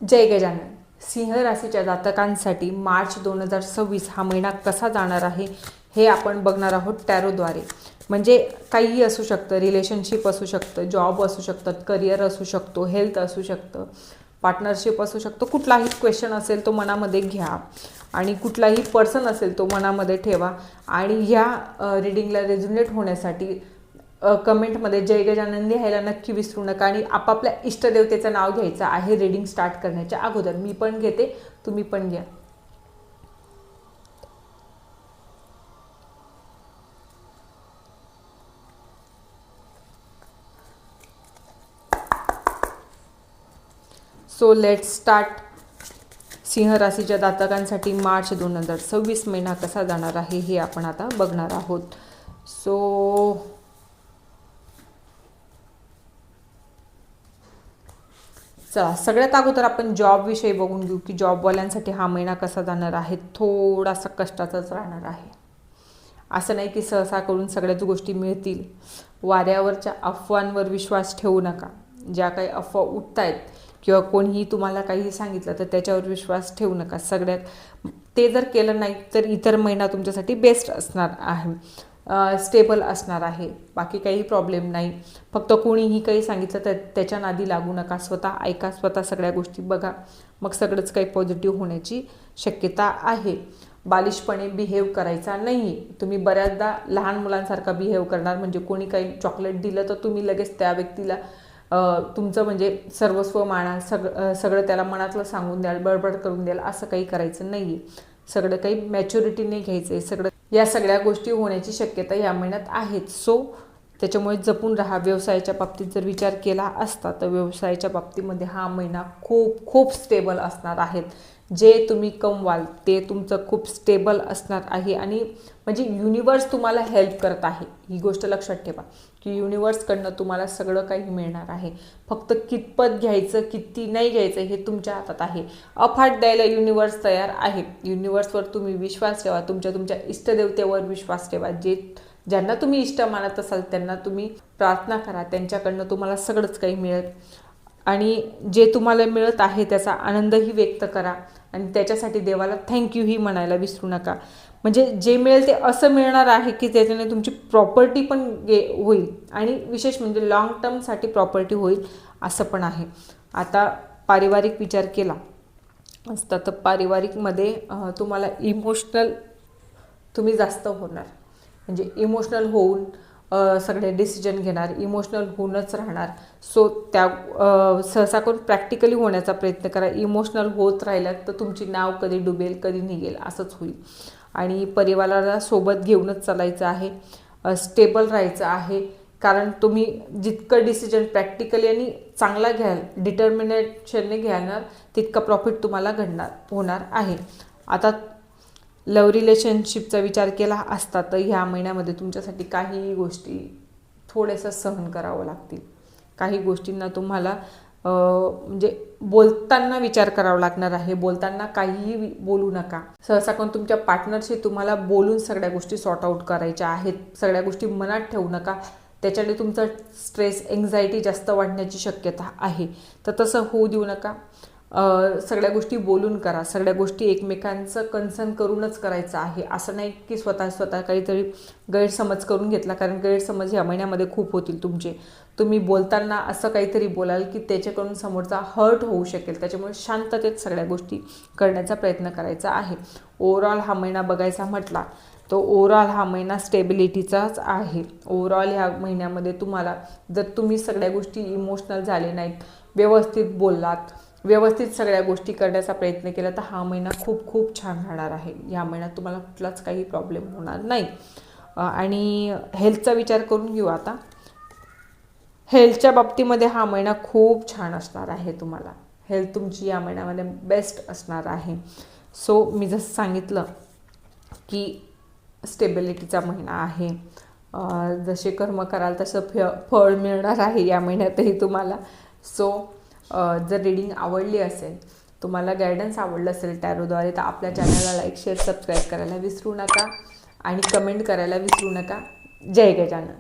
जय गजानन. सिंह राशीच्या जातकांसाठी मार्च 2026 हा महिना कसा जाणार आहे हे आपण बघणार आहोत टॅरोद्वारे. म्हणजे काहीही असू शकतं, रिलेशनशिप असू शकतं, जॉब असू शकतात, करिअर असू शकतो, हेल्थ असू शकतं, पार्टनरशिप असू शकतो. कुठलाही क्वेश्चन असेल तो मनामध्ये घ्या आणि कुठलाही पर्सन असेल तो मनामध्ये ठेवा आणि ह्या रिडिंगला रेझोनेट होण्यासाठी कमेंटमध्ये जय गजानन लिहायला नक्की विसरू नका आणि आपापल्या इष्टदेवतेचं नाव घ्यायचं आहे रीडिंग स्टार्ट करण्याच्या अगोदर. मी पण घेते, तुम्ही पण घ्या. So let's start. सिंह राशीच्या जातकांसाठी मार्च 2026 महिना कसा जाणार आहे हे आपण आता बघणार आहोत. सो चला, सगळ्यात अगोदर आपण जॉबविषयी बघून घेऊ की जॉबवाल्यांसाठी हा महिना कसा जाणार आहे. थोडासा कष्टाचाच राहणार आहे. असं नाही की सहसा करून सगळ्याच गोष्टी मिळतील. वाऱ्यावरच्या अफवांवर विश्वास ठेवू नका. ज्या काही अफवा उठत आहेत किंवा कोणीही तुम्हाला काही सांगितलं तर त्याच्यावर विश्वास ठेवू नका. सगळ्यात ते जर केलं नाही तर इतर महिना तुमच्यासाठी बेस्ट असणार आहे, स्टेबल असणार आहे. बाकी काही प्रॉब्लेम नाही. फक्त कोणीही काही सांगितलं तर त्याच्या नादी लागू नका. स्वतः ऐका, स्वतः सगळ्या गोष्टी बघा, मग सगळंच काही पॉझिटिव्ह होण्याची शक्यता आहे. बालिशपणे बिहेव करायचा नाही. तुम्ही बऱ्याचदा लहान मुलांसारखा बिहेव करणार. म्हणजे कोणी काही चॉकलेट दिलं तर तुम्ही लगेच त्या व्यक्तीला तुमचं म्हणजे सर्वस्व माना, सगळं त्याला मनातलं सांगून द्याल, बडबड करून द्याल. असं काही करायचं नाही आहे. सगळं काही मॅच्युरिटीने घ्यायचं आहे. या सगळ्या गोष्टी होण्याची शक्यता या महिन्यात आहेत. सो त्याच्यामुळे जपून राहा. व्यवसायाच्या बाबतीत जर विचार केला असता तर व्यवसायाच्या बाबतीमध्ये हा महिना खूप खूप स्टेबल असणार आहेत. जे तुम्ही कमवाल ते तुमचं खूप स्टेबल असणार आहे आणि म्हणजे युनिवर्स तुम्हाला हेल्प करत आहे. ही गोष्ट लक्षात ठेवा की युनिवर्सकडनं तुम्हाला सगळं काही मिळणार आहे. फक्त कितपत घ्यायचं, किती नाही घ्यायचं हे तुमच्या हातात आहे. अफाट द्यायला युनिवर्स तयार आहे. युनिवर्सवर तुम्ही विश्वास ठेवा. तुमच्या इष्टदेवतेवर विश्वास ठेवा. ज्यांना तुम्ही इष्ट मानत असाल त्यांना तुम्ही प्रार्थना करा. त्यांच्याकडनं तुम्हाला सगळंच काही मिळेल आणि जे तुम्हाला मिळत आहे त्याचा आनंदही व्यक्त करा आणि त्याच्यासाठी देवाला थँक्यूही म्हणायला विसरू नका. म्हणजे जे मिळेल ते असं मिळणार आहे की त्याच्याने तुमची प्रॉपर्टी पण होईल आणि विशेष म्हणजे लॉंग टर्मसाठी प्रॉपर्टी होईल असं पण आहे. आता पारिवारिक विचार केला असता तर पारिवारिकमध्ये तुम्हाला इमोशनल तुम्ही जास्त होणार. म्हणजे इमोशनल होऊन सगळे डिसिजन घेणार, इमोशनल होऊनच राहणार. सो त्या सहसा करून प्रॅक्टिकली होण्याचा प्रयत्न करा. इमोशनल होत राहिल्यात तर तुमची नाव कधी डुबेल कधी निघेल असंच होईल. आणि परिवाराला सोबत घेऊनच चालायचं आहे. स्टेबल राहायचं आहे. कारण तुम्ही जितकं डिसिजन प्रॅक्टिकली आणि चांगला घ्याल, डिटर्मिनेशनने घ्याल तितका प्रॉफिट तुम्हाला होणार आहे. आता लव्ह रिलेशनशिपचा विचार केला असता तर ह्या महिन्यामध्ये तुमच्यासाठी काही गोष्टी थोड्याशा सहन करावं लागतील. काही गोष्टींना तुम्हाला म्हणजे बोलताना विचार करावा लागणार आहे. बोलताना काहीही बोलू नका. सहसा करून तुमच्या पार्टनरशी तुम्हाला बोलून सगळ्या गोष्टी सॉर्ट आऊट करायच्या आहेत. सगळ्या गोष्टी मनात ठेवू नका. त्याच्याने तुमचा स्ट्रेस, एन्झायटी जास्त वाढण्याची शक्यता आहे. तर तसं होऊ देऊ नका. सगळ्या गोष्टी बोलून करा. सगळ्या गोष्टी एकमेकांचं कन्सर्न करूनच करायचं आहे. असं नाही की स्वतः काहीतरी गैरसमज करून घेतला. कारण गैरसमज ह्या महिन्यामध्ये खूप होतील तुमचे. तुम्ही बोलताना असं काहीतरी बोलाल की त्याच्याकडून समोरचा हर्ट होऊ शकेल. त्याच्यामुळे शांततेत सगळ्या गोष्टी करण्याचा प्रयत्न करायचा आहे. ओव्हरऑल हा महिना बघायचा म्हटला तर ओव्हरऑल हा महिना स्टेबिलिटीचाच आहे. ओव्हरऑल ह्या महिन्यामध्ये तुम्हाला जर तुम्ही सगळ्या गोष्टी इमोशनल झाले नाहीत, व्यवस्थित बोललात, व्यवस्थित सगळ्या गोष्टी करण्याचा प्रयत्न केला तर हा महिना खूप खूप छान राहणार आहे. या महिन्यात तुम्हाला कुठलाच काही प्रॉब्लेम होणार नाही. आणि हेल्थचा विचार करून घेऊ आता. हेल्थच्या बाबतीमध्ये हा महिना खूप छान असणार आहे. तुम्हाला हेल्थ तुमची या महिन्यामध्ये बेस्ट असणार आहे. सो मी जसं सांगितलं की स्टेबिलिटीचा महिना आहे. जसे कर्म कराल तसं फळ मिळणार आहे या महिन्यातही तुम्हाला. सो जर रीडिंग आवडली असेल, तुम्हाला गायडन्स आवडलं असेल टॅरोद्वारे तर आपल्या चॅनलला लाईक, शेअर, सबस्क्राईब करायला विसरू नका आणि कमेंट करायला विसरू नका. जय गजानन.